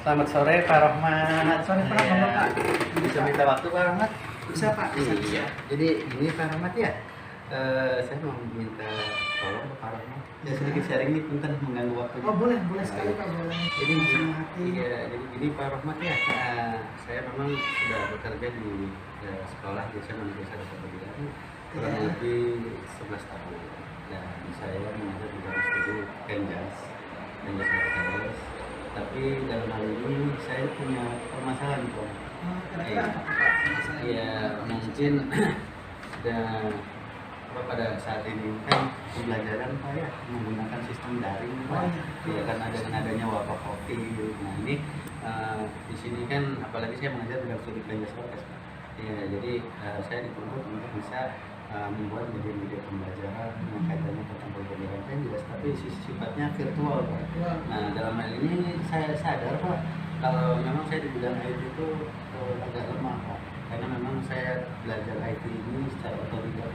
Selamat sore Pak Rohmat. Sore Pak, ngomong Pak. Bisa minta waktu Pak Rohmat? Bisa Pak, bisa. Iya. Jadi ini Pak Rohmat ya. Saya mau minta tolong Pak Rohmat. Ya sedikit sharing nih, punten mengganggu waktu. Oh boleh sekali Pak, boleh. Jadi Senang hati. iya, jadi gini Pak Rohmat ya. Saya memang sudah bekerja di sekolah desa manusia sadar kepedulian kurang lebih 11 tahun. Dan saya mengajar di dalam studi Penjas Marketers. Tapi dalam hal ini saya punya permasalahan Pak. Kira-kira apa Pak? Iya, mungkin dan pada saat ini kan pembelajaran Pak ya menggunakan sistem daring Pak. Iya kan dengan adanya wabah COVID. Nah ini di sini kan apalagi saya mengajar dalam studi Penjas Marketers Pak. Iya, jadi saya dituntut untuk bisa membuat media pembelajaran yang kaitannya tentang pembelajaran Penjas, tapi sifatnya virtual Pak. Nah dalam hal ini saya sadar Pak, kalau memang saya di bidang IT itu agak lemah Pak, karena memang saya belajar IT ini secara otodidak.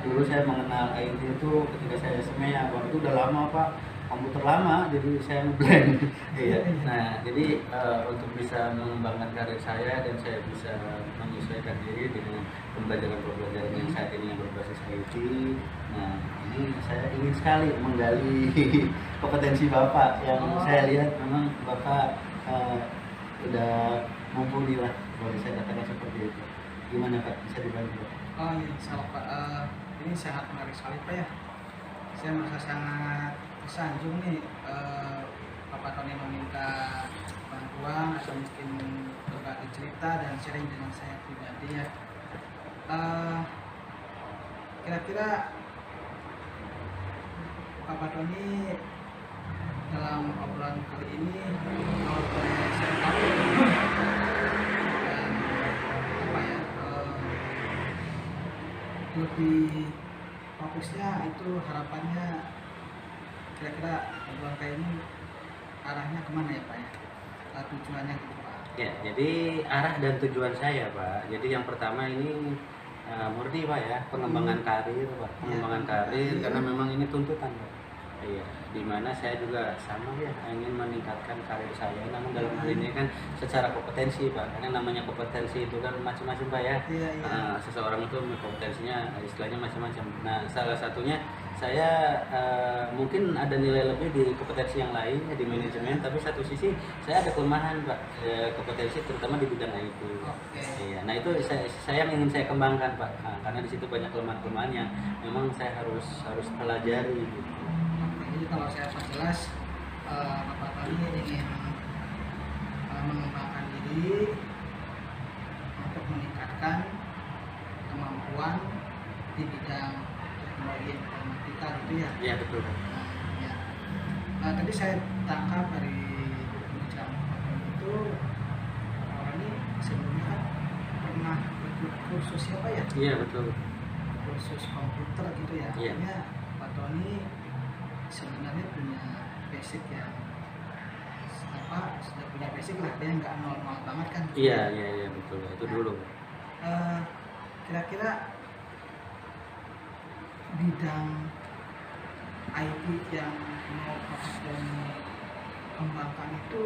Dulu saya mengenal IT itu ketika saya SMA, waktu itu udah lama Pak, komputer lama, jadi saya ngeblend. Iya. Nah, jadi untuk bisa mengembangkan karir saya dan saya bisa menyesuaikan diri dengan pembelajaran yang saat ini yang berbasis IT. Nah, ini saya ingin sekali menggali kompetensi Bapak yang saya lihat memang Bapak udah mumpuni lah, kalau bisa katakan seperti itu. Gimana Pak? Bisa dibantu? Oh iya, salah Pak. Ini sangat menarik sekali Pak ya. Saya merasa sangat tersanjung nih Bapak Tony meminta bantuan atau mungkin berbagi cerita dan sharing dengan saya pribadi ya. Kira-kira Bapak Tony dalam obrolan kali ini kalau boleh saya tahu dan apa ya lebih fokusnya itu harapannya kira-kira obrolan kayak ini arahnya kemana ya Pak ya? Tujuannya gitu Pak. Ya, jadi arah dan tujuan saya Pak. Jadi yang pertama ini murni Pak ya, pengembangan karir Pak. Pengembangan karir karena memang ini tuntutan Pak. Iya, dimana saya juga sama ya ingin meningkatkan karir saya. Namun dalam hal ini kan secara kompetensi Pak, karena namanya kompetensi itu kan macam-macam Pak ya. Seseorang itu kompetensinya istilahnya macam-macam. Nah, salah satunya saya mungkin ada nilai lebih di kompetensi yang lain ya, di manajemen, tapi satu sisi saya ada kelemahan Pak, kompetensi terutama di bidang IT. Iya, nah itu saya yang ingin saya kembangkan Pak, karena di situ banyak kelemahan-kelemahan yang memang saya harus pelajari gitu. Jadi kalau saya perjelas, Bapak Tony ingin mengembangkan diri untuk meningkatkan kemampuan di bidang teknologi informatika gitu ya. Iya betul. Ya. Tadi saya tangkap dari pembicaraan Bapak Tony itu orang ini sebelumnya kan pernah ikut kursus apa ya? Iya betul. Kursus komputer gitu ya. Iya. Artinya Pak Tony sebenarnya punya basic yang sudah punya basic lah, dia nggak normal banget kan. Iya betul, itu dulu. Kira-kira bidang IT yang mau Bapak kembangkan itu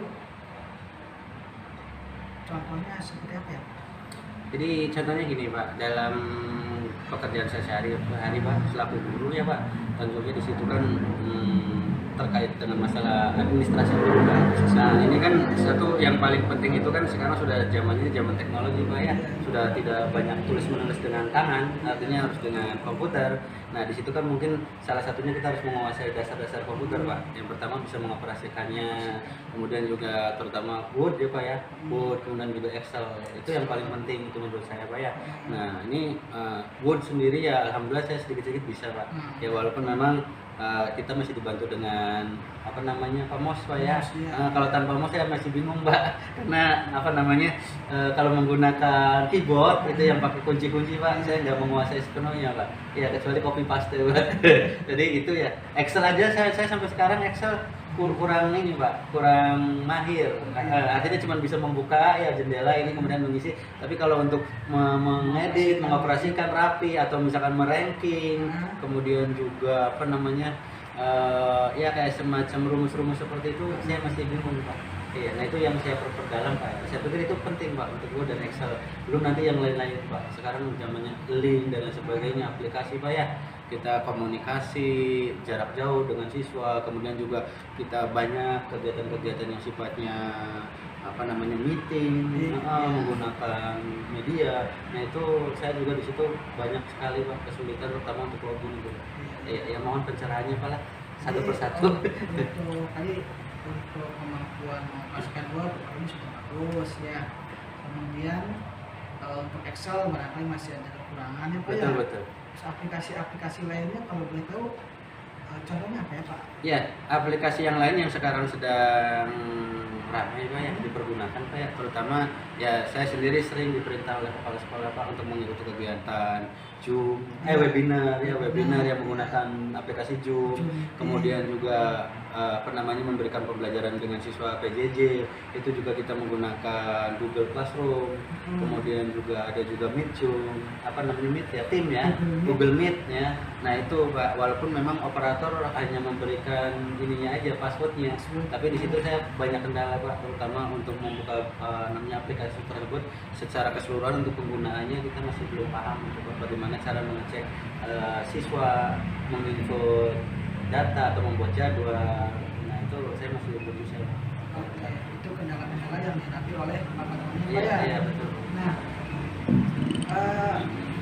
contohnya seperti apa ya? Jadi contohnya gini Pak, dalam pekerjaan saya sehari-hari Pak, selaku guru ya Pak, tentunya di situ kan terkait dengan masalah administrasi guru Pak. Nah ini kan satu yang paling penting itu kan sekarang sudah zamannya zaman teknologi Pak ya, sudah tidak banyak tulis menulis dengan tangan, artinya harus dengan komputer. Nah di situ kan mungkin salah satunya kita harus menguasai dasar-dasar komputer Pak. Yang pertama bisa mengoperasikannya, kemudian juga terutama Word ya Pak ya, Word, kemudian juga Excel, itu yang paling penting itu menurut saya Pak ya. Nah ini Word sendiri ya alhamdulillah saya sedikit-sedikit bisa Pak. Ya walaupun memang kita masih dibantu dengan apa namanya mouse Pak ya. Kalau tanpa mouse saya masih bingung Pak, karena apa namanya kalau menggunakan keyboard itu yang pakai kunci-kunci Pak, saya nggak menguasai sepenuhnya Pak. Ya kecuali copy paste Pak. Jadi itu ya Excel aja saya sampai sekarang Excel kurang ini Pak, kurang mahir. Artinya cuma bisa membuka ya jendela ini kemudian mengisi. Tapi kalau untuk mengedit, mengoperasikan rapi atau misalkan meranking, kemudian juga apa namanya ya kayak semacam rumus-rumus seperti itu saya masih bingung Pak. Iya, nah itu yang saya perdalam Pak. Saya pikir itu penting Pak untuk Word dan Excel. Belum nanti yang lain-lain Pak. Sekarang zamannya link dan lain sebagainya, aplikasi Pak ya. Kita komunikasi jarak jauh dengan siswa, kemudian juga kita banyak kegiatan-kegiatan yang sifatnya apa namanya meeting, menggunakan media. Nah itu saya juga di situ banyak sekali Pak kesulitan terutama untuk login itu. Ya mohon pencerahannya Pak lah satu Jadi, persatu. untuk tadi untuk kemampuan memasukkan Word ini sudah bagus ya. Kemudian untuk Excel barangkali masih ada kekurangan ya Pak ya. Betul betul. Terus aplikasi-aplikasi lainnya kalau boleh tahu contohnya apa ya Pak? Ya, aplikasi yang lain yang sekarang sedang ramai Pak ya dipergunakan Pak ya, terutama ya saya sendiri sering diperintah oleh kepala sekolah Pak untuk mengikuti kegiatan Zoom, webinar yang menggunakan aplikasi Zoom, kemudian juga apa namanya memberikan pembelajaran dengan siswa PJJ, itu juga kita menggunakan Google Classroom, kemudian juga ada juga Meet Zoom, apa namanya Meet ya, tim ya, Google Meet ya. Nah itu Pak, walaupun memang operator hanya memberikan ininya aja passwordnya, tapi di situ saya banyak kendala Pak, terutama untuk membuka namanya aplikasi tersebut secara keseluruhan untuk penggunaannya kita masih belum paham untuk bagaimana cara mengecek siswa menginput data atau membuat jadwal. Nah itu saya masih belum bisa. Oke, itu kendala-kendala yang dihadapi oleh teman-teman Pak Iya, ya. iya betul. Nah,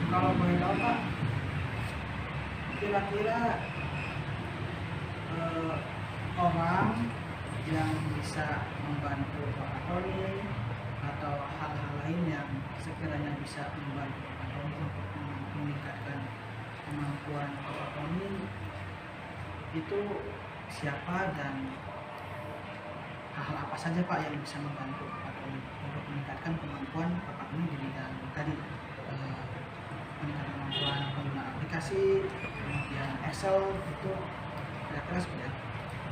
kalau boleh tahu Pak, kira-kira orang yang bisa membantu Pak Tony atau hal-hal lain yang sekiranya bisa membantu Pak Tony untuk meningkatkan kemampuan Pak Tony itu siapa dan hal apa saja Pak yang bisa membantu Pak Tony untuk meningkatkan kemampuan Pak Tony di bidang tadi meningkatkan kemampuan pengguna aplikasi, kemudian Excel itu kira-kira seperti apa?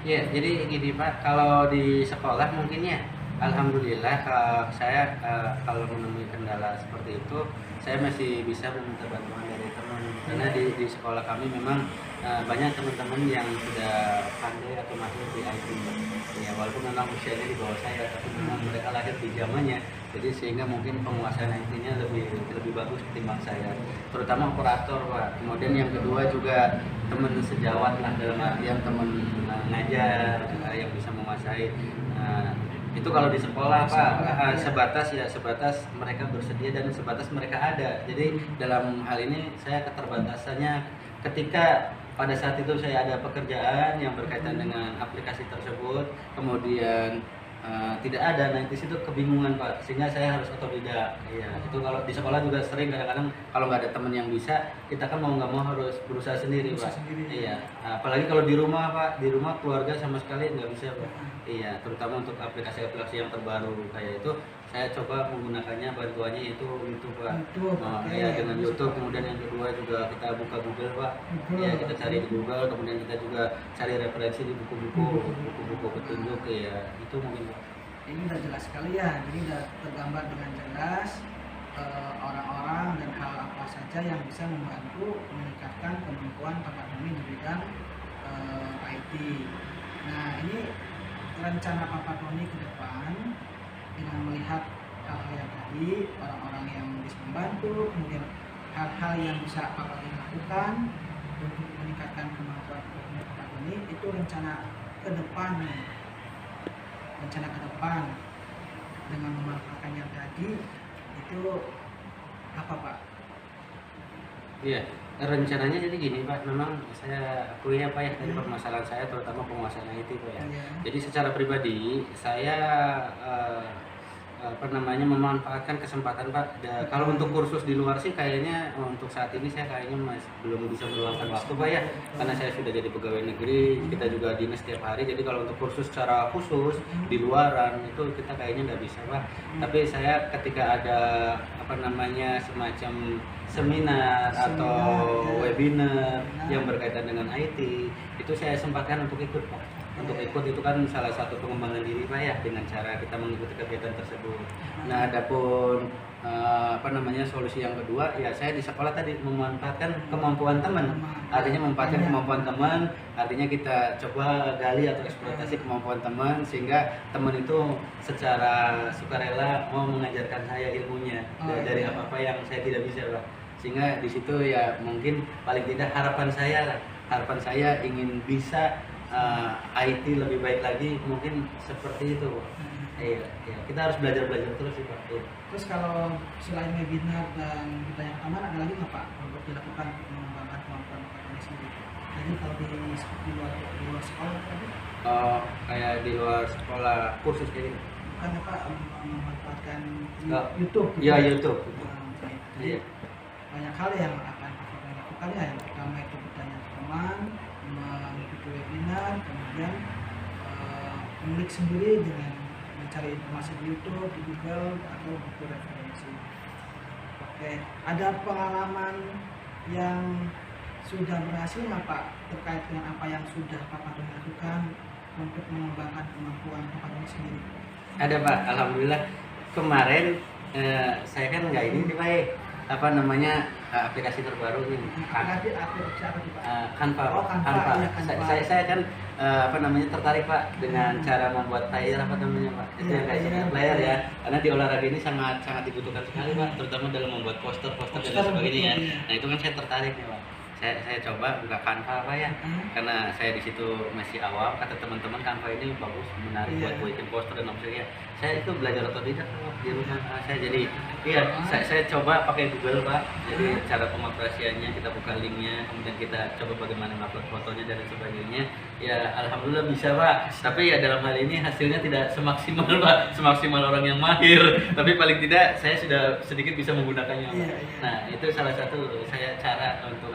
Ya, jadi gini Pak, kalau di sekolah mungkin ya, alhamdulillah kalau saya kalau menemui kendala seperti itu, saya masih bisa meminta bantuan dari teman. Karena di sekolah kami memang banyak teman-teman yang sudah pandai atau mahir di IT. Ya, walaupun memang usianya di bawah saya, tapi memang mereka lahir di zamannya. Jadi sehingga mungkin penguasaan IT-nya lebih bagus ketimbang saya. Terutama operator Pak. Kemudian yang kedua juga teman sejawat lah, dalam artian teman ngajar yang bisa menguasai. Itu kalau di sekolah Pak, sebatas mereka bersedia dan sebatas mereka ada. Jadi dalam hal ini saya keterbatasannya ketika pada saat itu saya ada pekerjaan yang berkaitan dengan aplikasi tersebut, kemudian tidak ada, nah di situ kebingungan Pak, sehingga saya harus otodidak. Iya, itu kalau di sekolah juga sering kadang-kadang kalau nggak ada teman yang bisa, kita kan mau nggak mau harus berusaha sendiri Pak. Iya, apalagi kalau di rumah Pak, di rumah keluarga sama sekali nggak bisa Pak. Iya, terutama untuk aplikasi-aplikasi yang terbaru kayak itu, saya coba menggunakannya bantuannya itu YouTube Pak. Ya dengan YouTube, kemudian yang kedua juga kita buka Google Pak. Ya kita cari di Google, kemudian kita juga cari referensi di buku-buku petunjuk ya, itu mungkin Pak. Ini udah jelas sekali ya, jadi udah tergambar dengan jelas orang-orang dan hal apa saja yang bisa membantu meningkatkan kemampuan Pak Tony di bidang IT. Nah ini rencana Pak Tony ke depan dengan melihat hal-hal yang tadi, orang-orang yang bisa membantu, kemudian hal-hal yang bisa Pak Tony lakukan untuk meningkatkan kemampuan Pak Tony, itu rencana ke depan dengan memanfaatkan yang tadi itu apa Pak? Iya, rencananya jadi gini Pak, memang saya akui ya Pak ya, dari permasalahan saya terutama penguasaan IT Pak ya. Jadi secara pribadi saya memanfaatkan kesempatan Pak. Kalau untuk kursus di luar sih kayaknya untuk saat ini saya kayaknya masih belum bisa meluangkan waktu Pak ya, karena saya sudah jadi pegawai negeri, kita juga dinas setiap hari. Jadi kalau untuk kursus secara khusus di luaran itu kita kayaknya nggak bisa Pak. Tapi saya ketika ada semacam seminar atau webinar yang berkaitan dengan IT, itu saya sempatkan untuk ikut Pak. untuk ikut itu kan salah satu pengembangan diri Pak ya, dengan cara kita mengikuti kegiatan tersebut. Nah, adapun solusi yang kedua ya, saya di sekolah tadi memanfaatkan kemampuan teman. Artinya memanfaatkan kemampuan teman, artinya kita coba gali atau eksploitasi kemampuan teman sehingga teman itu secara sukarela mau mengajarkan saya ilmunya dari apa-apa yang saya tidak bisa Pak. Sehingga di situ ya mungkin paling tidak harapan saya ingin bisa IT lebih baik lagi, mungkin seperti itu. Iya, kita harus belajar terus sih Pak. Iya. Terus kalau selain webinar dan bertanya ke teman, ada lagi nggak Pak untuk dilakukan untuk mengembangkan kemampuan Pak Tony sendiri? Jadi kalau di luar sekolah tadi? Oh, kayak di luar sekolah kursus kayak gitu. Bukan ya Pak, memanfaatkan YouTube. YouTube. Ya YouTube. Jadi banyak hal yang akan Pak lakukan ya. Yang pertama itu bertanya ke teman, mengikuti webinar, kemudian mengulik sendiri dengan mencari informasi di YouTube, di Google, atau buku referensi. Oke, ada pengalaman yang sudah berhasil nggak Pak terkait dengan apa yang sudah Pak Tony lakukan untuk mengembangkan kemampuan Pak Tony sendiri? Ada Pak, alhamdulillah. Kemarin saya kan nggak ini nih Pak, aplikasi terbaru nih. Aplikasi apa itu Pak? Canva. Oh, Canva. Iya, Canva. Saya kan tertarik Pak dengan cara membuat flyer Pak. Itu yang kayak seperti flyer ya. Karena di olahraga ini sangat dibutuhkan sekali Pak, terutama dalam membuat poster dan sebagainya. Nah, itu kan saya tertarik nih Pak. Saya coba buka Canva Pak ya. Karena saya di situ masih awam, kata teman-teman Canva ini bagus, menarik buat bikin poster dan sebagainya. Saya itu belajar otodidak di rumah saya. Jadi saya coba pakai Google Pak. Jadi cara pengoperasiannya kita buka linknya, kemudian kita coba bagaimana upload fotonya dan sebagainya. Ya alhamdulillah bisa Pak. Tapi ya dalam hal ini hasilnya tidak semaksimal Pak, semaksimal orang yang mahir. Tapi paling tidak saya sudah sedikit bisa menggunakannya Pak. Nah, itu salah satu saya cara untuk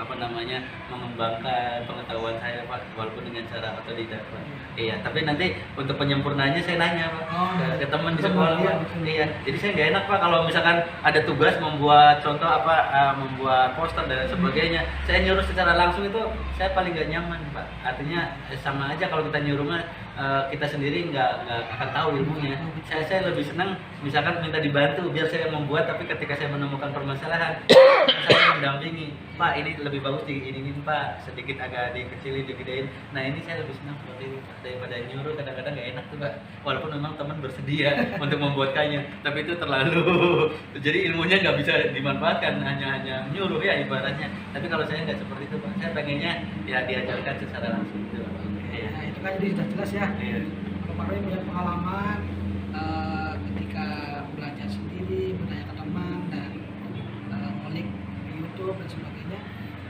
mengembangkan pengetahuan saya Pak, walaupun dengan cara otodidak Pak. Iya, tapi nanti untuk penyempurnaannya saya nanya Pak ke teman di sekolah Pak. Iya, jadi saya nggak enak Pak kalau misalkan ada tugas membuat membuat poster dan sebagainya, saya nyuruh secara langsung itu saya paling nggak nyaman Pak. Artinya sama aja kalau kita nyuruh kita sendiri nggak akan tahu ilmunya. Saya lebih senang misalkan minta dibantu biar saya membuat, tapi ketika saya menemukan permasalahan saya mendampingi Pak, ini lebih bagus diinin Pak, sedikit agak dikecilin, digedein. Nah ini saya lebih senang seperti itu daripada nyuruh. Kadang-kadang nggak enak tuh Pak, walaupun memang teman bersedia untuk membuatkannya, tapi itu terlalu jadi ilmunya nggak bisa dimanfaatkan, hanya nyuruh ya ibaratnya. Tapi kalau saya nggak seperti itu Pak, saya pengennya ya diajarkan secara langsung gitu Pak. Nah, itu kan jadi sudah jelas ya. Kalau Pak Roy punya pengalaman ketika belajar sendiri, bertanya ke teman dan ngulik di YouTube dan sebagainya,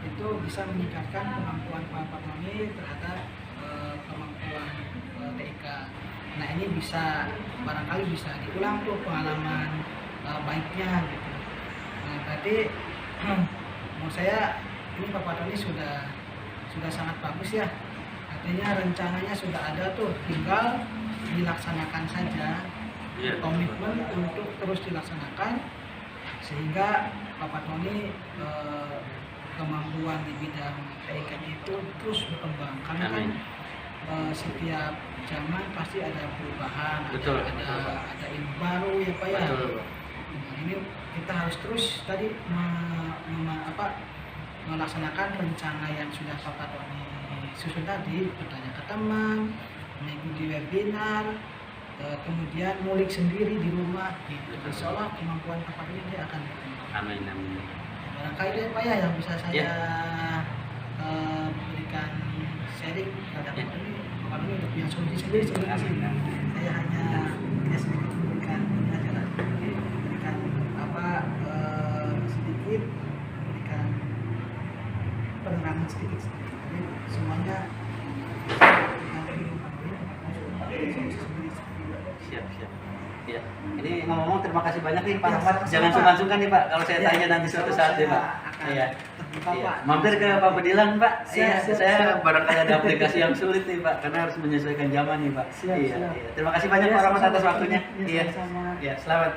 itu bisa meningkatkan kemampuan Pak Tony terhadap kemampuan TIK. Nah ini barangkali bisa diulang tuh pengalaman baiknya gitu. Nah berarti menurut saya ini Pak Tony sudah sangat bagus ya. Artinya rencananya sudah ada tuh, tinggal dilaksanakan saja. Komitmen untuk terus dilaksanakan sehingga Pak Tony kemampuan di bidang TIK itu terus berkembang. Karena kan setiap zaman pasti ada perubahan, ada ilmu baru ya Pak ya. Ini kita harus terus tadi melaksanakan rencana yang sudah Pak Tony susun tadi, bertanya ke teman, mengikuti webinar, kemudian ngulik sendiri di rumah. Insya Allah kemampuan Pak Tony dia akan berkembang. Amin. Barangkali deh Pak ya yang bisa saya berikan sharing terhadap Pak Tony untuk yang solusi sendiri. Saya hanya sedikit memberikan ini aja lah, memberikan sedikit, memberikan penerangan sedikit. Jadi semuanya siap. Ya, ini ngomong-ngomong terima kasih banyak nih Pak Ahmad. Jangan sungkan-sungkan nih Pak kalau saya tanya nanti suatu saat nih Pak. Iya. Mampir ke Pak Bedilan Pak. Iya, saya barangkali ada aplikasi yang sulit nih Pak, karena harus menyesuaikan zaman nih Pak. Iya. Terima kasih banyak Pak Ahmad atas waktunya. Iya. Selamat.